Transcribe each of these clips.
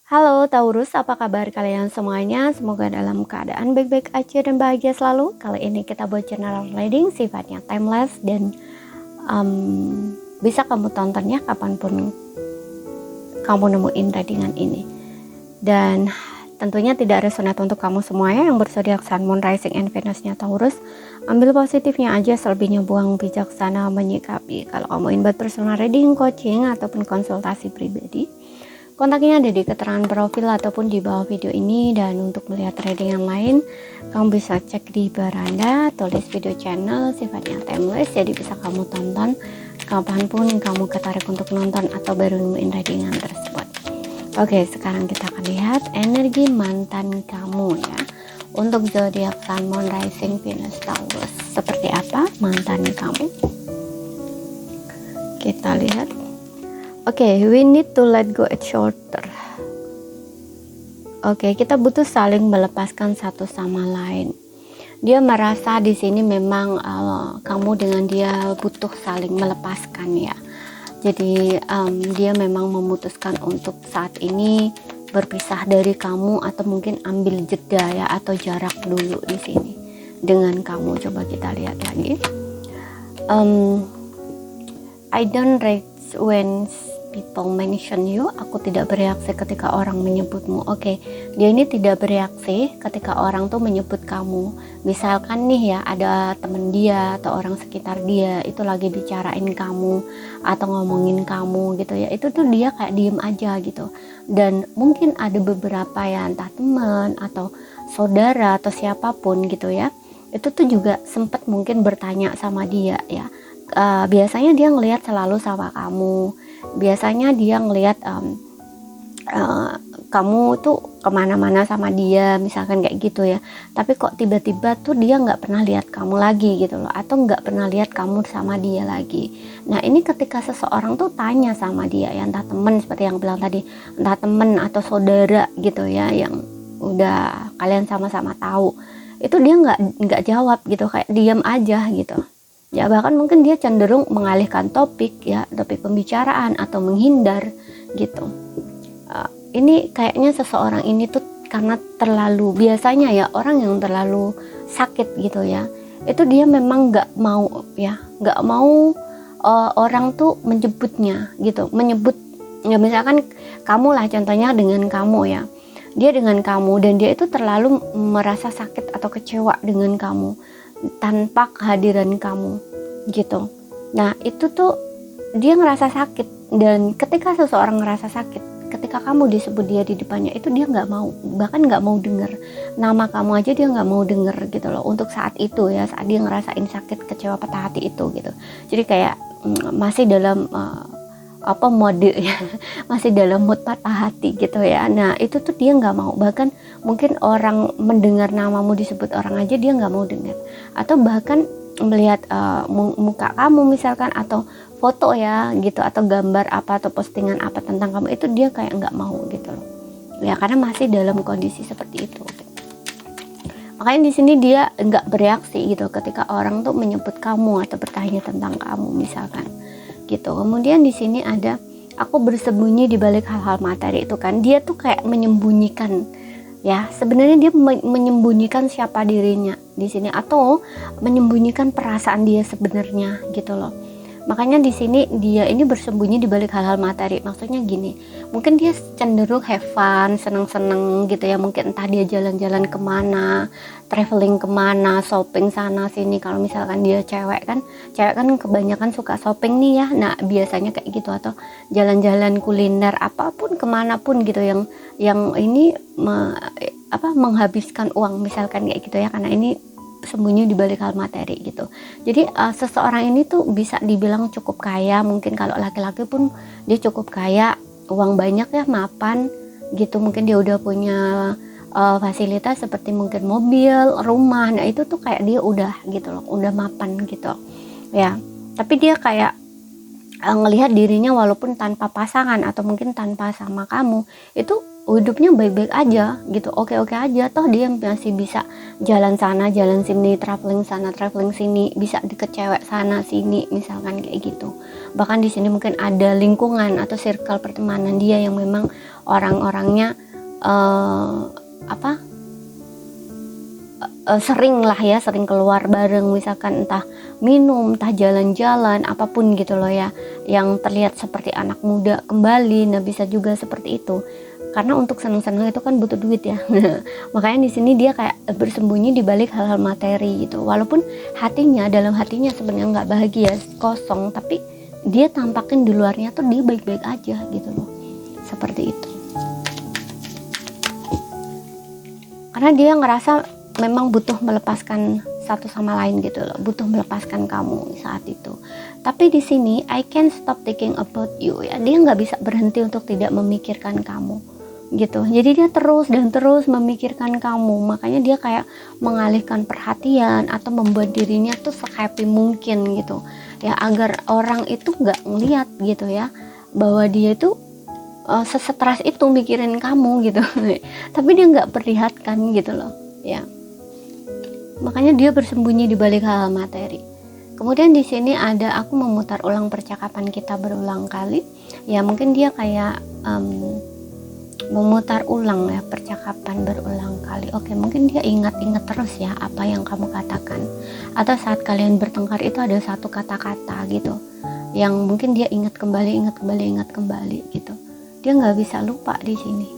Halo Taurus, apa kabar kalian semuanya? Semoga dalam keadaan baik-baik aja dan bahagia selalu. Kali ini kita buat general reading, sifatnya timeless dan bisa kamu tonton ya kapanpun kamu nemuin readingan ini. Dan tentunya tidak resonate untuk kamu semuanya yang berzodiak Sun, Moon, Rising, and Venus-nya Taurus. Ambil positifnya aja, selebihnya buang, bijaksana menyikapi. Kalau kamu buat personal reading, coaching, ataupun konsultasi pribadi, kontaknya ada di keterangan profil ataupun di bawah video ini. Dan untuk melihat reading yang lain, kamu bisa cek di beranda, tulis video channel sifatnya timeless, jadi bisa kamu tonton kapanpun kamu tertarik untuk nonton atau baru nemuin readingan tersebut. Oke, sekarang kita akan lihat energi mantan kamu ya. Untuk zodiak Sun, Moon, Rising, Venus, Taurus, seperti apa mantan kamu? Kita lihat. Oke, we need to let go at shorter. Oke, kita butuh saling melepaskan satu sama lain. Dia merasa di sini memang kamu dengan dia butuh saling melepaskan ya. Jadi dia memang memutuskan untuk saat ini berpisah dari kamu atau mungkin ambil jeda ya atau jarak dulu di sini dengan kamu. Coba kita lihat lagi. I don't react when people mention you. Aku tidak bereaksi ketika orang menyebutmu. Oke, dia ini tidak bereaksi ketika orang tuh menyebut kamu. Misalkan nih ya, ada temen dia atau orang sekitar dia itu lagi bicarain kamu atau ngomongin kamu gitu ya, itu tuh dia kayak diem aja gitu. Dan mungkin ada beberapa ya, entah teman atau saudara atau siapapun gitu ya, itu tuh juga sempat mungkin bertanya sama dia ya. Biasanya dia ngelihat selalu sama kamu. Biasanya dia ngelihat kamu tuh kemana-mana sama dia, misalkan kayak gitu ya. Tapi kok tiba-tiba tuh dia nggak pernah lihat kamu lagi gitu loh, atau nggak pernah lihat kamu sama dia lagi. Nah ini ketika seseorang tuh tanya sama dia ya, entah temen seperti yang bilang tadi, entah temen atau saudara gitu ya, yang udah kalian sama-sama tahu, itu dia nggak jawab gitu, kayak diam aja gitu. Ya bahkan mungkin dia cenderung mengalihkan topik ya, topik pembicaraan atau menghindar gitu. Ini kayaknya seseorang ini tuh karena terlalu, biasanya ya orang yang terlalu sakit gitu ya, itu dia memang nggak mau ya, nggak mau orang tuh menyebutnya gitu, menyebut ya, misalkan kamu lah contohnya dengan kamu ya, dia dengan kamu dan dia itu terlalu merasa sakit atau kecewa dengan kamu tanpa kehadiran kamu gitu. Nah itu tuh dia ngerasa sakit, dan ketika seseorang ngerasa sakit, ketika kamu disebut dia di depannya, itu dia nggak mau, bahkan nggak mau denger nama kamu aja, dia nggak mau denger gitu loh untuk saat itu ya, saat dia ngerasain sakit, kecewa, patah hati itu gitu. Jadi kayak masih dalam mode ya, masih dalam mood patah hati gitu ya. Nah itu tuh dia nggak mau, bahkan mungkin orang mendengar namamu disebut orang aja dia nggak mau dengar, atau bahkan melihat muka kamu misalkan atau foto ya gitu, atau gambar apa atau postingan apa tentang kamu, itu dia kayak nggak mau gitu loh ya, karena masih dalam kondisi seperti itu. Makanya di sini dia nggak bereaksi gitu ketika orang tuh menyebut kamu atau bertanya tentang kamu misalkan gitu. Kemudian di sini ada aku bersembunyi di balik hal-hal materi, itu kan dia tuh kayak menyembunyikan ya, sebenarnya dia menyembunyikan siapa dirinya di sini, atau menyembunyikan perasaan dia sebenarnya gitu loh. Makanya di sini dia ini bersembunyi di balik hal-hal materi. Maksudnya gini, mungkin dia cenderung have fun, seneng-seneng gitu ya, mungkin entah dia jalan-jalan kemana, traveling kemana, shopping sana sini. Kalau misalkan dia cewek kan kebanyakan suka shopping nih ya, nah biasanya kayak gitu, atau jalan-jalan kuliner apapun kemanapun gitu, yang ini menghabiskan uang misalkan kayak gitu ya, karena ini sembunyi di balik hal materi gitu. Jadi seseorang ini tuh bisa dibilang cukup kaya, mungkin kalau laki-laki pun dia cukup kaya, uang banyak ya, mapan gitu, mungkin dia udah punya fasilitas seperti mungkin mobil, rumah. Nah itu tuh kayak dia udah gitu loh, udah mapan gitu ya. Tapi dia kayak ngelihat dirinya walaupun tanpa pasangan atau mungkin tanpa sama kamu, itu hidupnya baik-baik aja gitu, oke-oke aja, toh dia masih bisa jalan sana jalan sini, traveling sana traveling sini, bisa deket cewek sana sini misalkan kayak gitu. Bahkan di sini mungkin ada lingkungan atau circle pertemanan dia yang memang orang-orangnya sering lah ya, sering keluar bareng, misalkan entah minum, entah jalan-jalan, apapun gitu loh ya, yang terlihat seperti anak muda kembali. Nah bisa juga seperti itu, karena untuk senang-senang itu kan butuh duit ya. Makanya di sini dia kayak bersembunyi di balik hal-hal materi gitu, walaupun dalam hatinya sebenarnya nggak bahagia, kosong, tapi dia tampakin di luarnya tuh dia baik-baik aja gitu loh, seperti itu. Karena dia ngerasa memang butuh melepaskan satu sama lain gitu loh, butuh melepaskan kamu saat itu. Tapi di sini I can't stop thinking about you ya, dia nggak bisa berhenti untuk tidak memikirkan kamu gitu. Jadi dia terus dan terus memikirkan kamu, makanya dia kayak mengalihkan perhatian atau membuat dirinya tuh se-happy mungkin gitu ya, agar orang itu nggak ngeliat gitu ya bahwa dia itu sesetres itu mikirin kamu gitu. Tapi dia nggak perlihatkan gitu loh ya. Makanya dia bersembunyi di balik hal materi. Kemudian di sini ada, aku memutar ulang percakapan kita berulang kali. Ya mungkin dia kayak memutar ulang ya percakapan berulang kali. Oke, mungkin dia ingat-ingat terus ya apa yang kamu katakan. Atau saat kalian bertengkar itu ada satu kata-kata gitu yang mungkin dia ingat kembali gitu. Dia nggak bisa lupa di sini.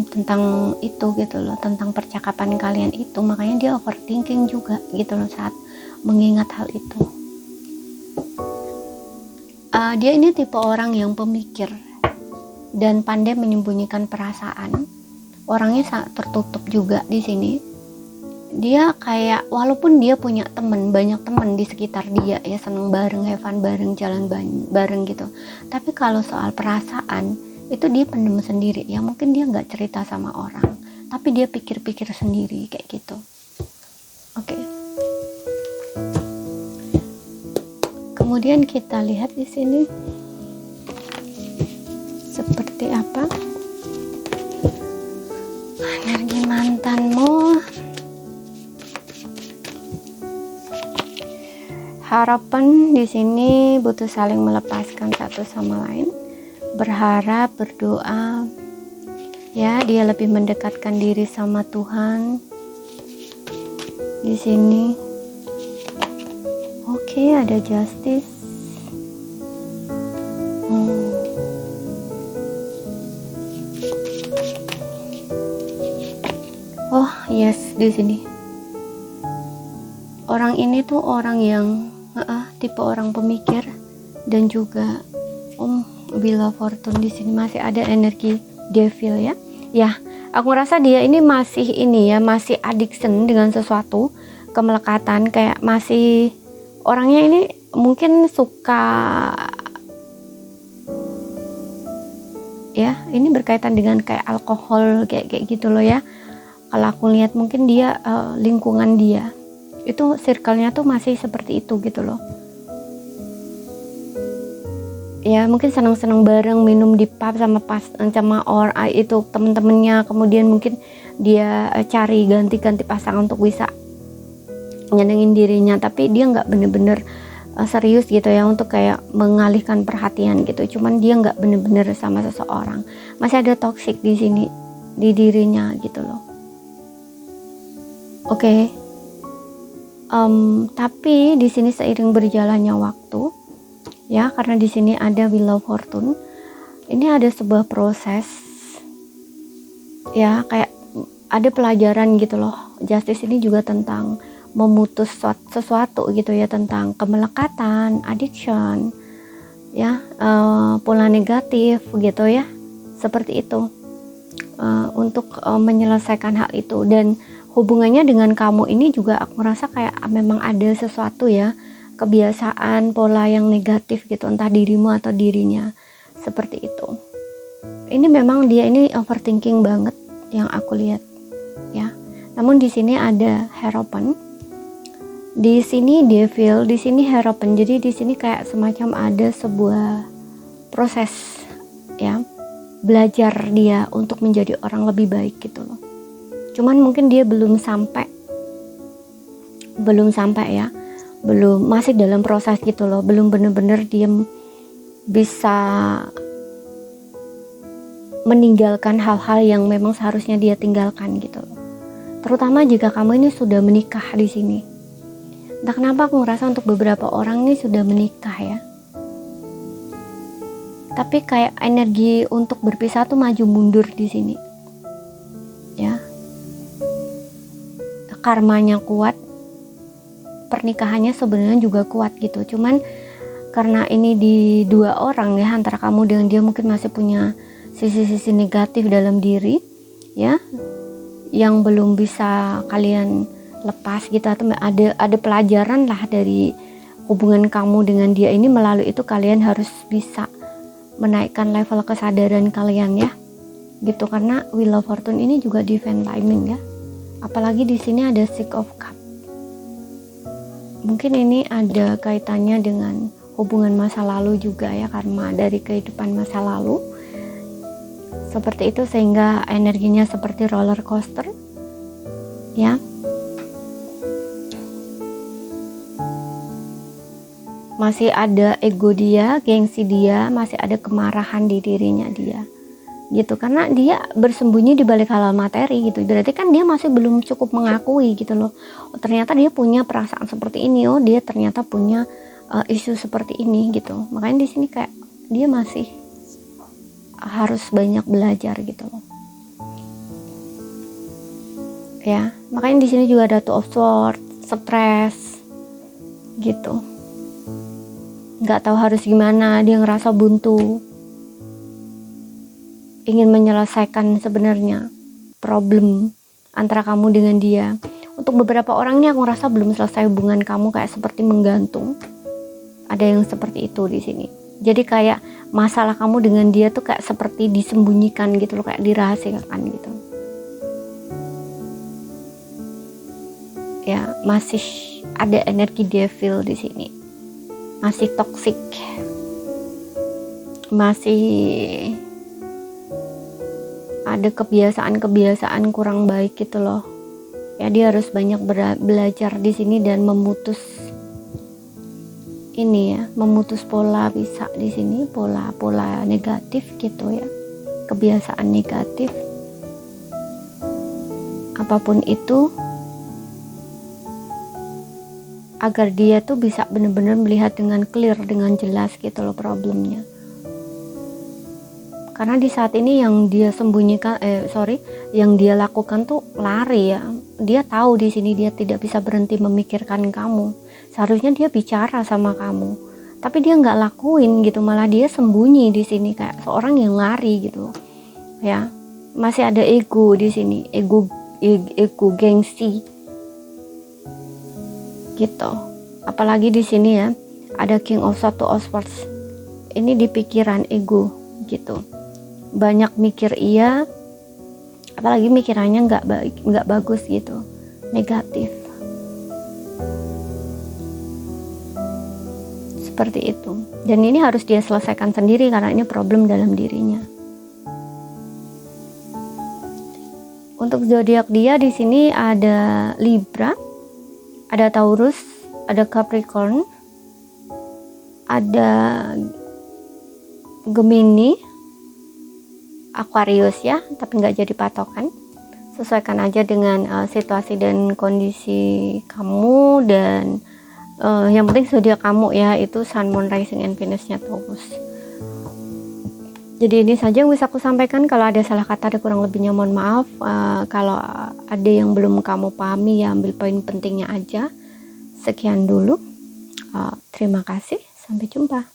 Tentang itu gitu loh, tentang percakapan kalian itu. Makanya dia overthinking juga gitu loh saat mengingat hal itu. Dia ini tipe orang yang pemikir dan pandai menyembunyikan perasaan. Orangnya sangat tertutup juga di sini. Dia kayak, walaupun dia punya banyak teman di sekitar dia ya, seneng bareng, have fun bareng, jalan bareng gitu, tapi kalau soal perasaan itu dia pendem sendiri ya. Mungkin dia nggak cerita sama orang, tapi dia pikir-pikir sendiri kayak gitu. Oke. Kemudian kita lihat di sini seperti apa energi mantanmu. Harapan di sini butuh saling melepaskan satu sama lain, berharap, berdoa ya. Dia lebih mendekatkan diri sama Tuhan di sini. Oke, ada justice. Oh yes, di sini orang ini tuh orang yang tipe orang pemikir, dan juga Wheel of Fortune di sini masih ada energi devil ya. Ya, aku rasa dia ini masih masih addiction dengan sesuatu, kemelekatan, kayak masih orangnya ini mungkin suka ya, ini berkaitan dengan kayak alkohol kayak gitu loh ya. Kalau aku lihat mungkin dia lingkungan dia itu circle-nya tuh masih seperti itu gitu loh. Ya mungkin senang-senang bareng, minum di pub sama itu temen-temennya. Kemudian mungkin dia cari ganti-ganti pasangan untuk bisa nyenengin dirinya, tapi dia nggak bener-bener serius gitu ya untuk kayak mengalihkan perhatian gitu. Cuman dia nggak bener-bener sama seseorang, masih ada toxic di sini di dirinya gitu loh. Oke. Tapi di sini seiring berjalannya waktu ya, karena di sini ada Wheel of Fortune, ini ada sebuah proses ya, kayak ada pelajaran gitu loh. Justice ini juga tentang memutus sesuatu gitu ya, tentang kemelekatan, addiction ya, pola negatif gitu ya, seperti itu. Untuk menyelesaikan hal itu, dan hubungannya dengan kamu ini juga aku rasa kayak memang ada sesuatu ya, kebiasaan pola yang negatif gitu, entah dirimu atau dirinya, seperti itu. Ini memang dia ini overthinking banget yang aku lihat ya. Namun di sini ada Hierophant, di sini Devil, di sini Hierophant. Jadi di sini kayak semacam ada sebuah proses ya, belajar dia untuk menjadi orang lebih baik gitu loh. Cuman mungkin dia belum sampai ya, belum, masih dalam proses gitu loh, belum bener-bener dia bisa meninggalkan hal-hal yang memang seharusnya dia tinggalkan gitu loh. Terutama jika kamu ini sudah menikah di sini. Entah kenapa aku ngerasa untuk beberapa orang ini sudah menikah ya. Tapi kayak energi untuk berpisah tuh maju mundur di sini. Ya. Karmanya kuat. Pernikahannya sebenarnya juga kuat gitu. Cuman karena ini di dua orang ya, antara kamu dengan dia mungkin masih punya sisi-sisi negatif dalam diri ya, yang belum bisa kalian lepas gitu, atau ada pelajaran lah dari hubungan kamu dengan dia ini. Melalui itu kalian harus bisa menaikkan level kesadaran kalian ya gitu, karena Wheel of Fortune ini juga divine timing ya, apalagi di sini ada Six of Cups. Mungkin ini ada kaitannya dengan hubungan masa lalu juga ya, karma dari kehidupan masa lalu seperti itu, sehingga energinya seperti roller coaster ya. Masih ada ego dia, gengsi dia, masih ada kemarahan di dirinya dia gitu, karena dia bersembunyi di balik hal-hal materi gitu. Berarti kan dia masih belum cukup mengakui gitu loh, oh, ternyata dia punya perasaan seperti ini, oh dia ternyata punya isu seperti ini gitu. Makanya di sini kayak dia masih harus banyak belajar gitu loh ya. Makanya di sini juga ada Two of Swords, stres gitu, nggak tahu harus gimana, dia ngerasa buntu, ingin menyelesaikan sebenarnya problem antara kamu dengan dia. Untuk beberapa orang ini aku ngerasa belum selesai hubungan kamu, kayak seperti menggantung. Ada yang seperti itu di sini. Jadi kayak masalah kamu dengan dia tuh kayak seperti disembunyikan gitu loh, kayak dirahasiakan gitu. Ya, masih ada energi devil di sini. Masih toksik. Masih ada kebiasaan-kebiasaan kurang baik gitu loh. Ya, dia harus banyak belajar di sini dan memutus ini ya, memutus pola, bisa di sini pola negatif gitu ya, kebiasaan negatif apapun itu, agar dia tuh bisa benar-benar melihat dengan clear, dengan jelas gitu loh problemnya. Karena di saat ini yang dia sembunyikan, yang dia lakukan tuh lari ya. Dia tahu di sini dia tidak bisa berhenti memikirkan kamu. Seharusnya dia bicara sama kamu, tapi dia nggak lakuin gitu, malah dia sembunyi di sini kayak seorang yang lari gitu. Ya, masih ada ego di sini, ego gengsi gitu. Apalagi di sini ya, ada King of Swords. Ini di pikiran ego gitu. Banyak mikir iya, apalagi mikirannya nggak bagus gitu, negatif seperti itu. Dan ini harus dia selesaikan sendiri karena ini problem dalam dirinya. Untuk zodiak dia di sini ada Libra, ada Taurus, ada Capricorn, ada Gemini, Aquarius ya, tapi nggak jadi patokan. Sesuaikan aja dengan situasi dan kondisi kamu, dan yang penting zodiak kamu ya itu Sun, Moon, Rising, and Venus-nya Taurus. Jadi ini saja yang bisa aku sampaikan. Kalau ada salah kata, ada kurang lebihnya mohon maaf. Kalau ada yang belum kamu pahami ya ambil poin pentingnya aja. Sekian dulu. Terima kasih, sampai jumpa.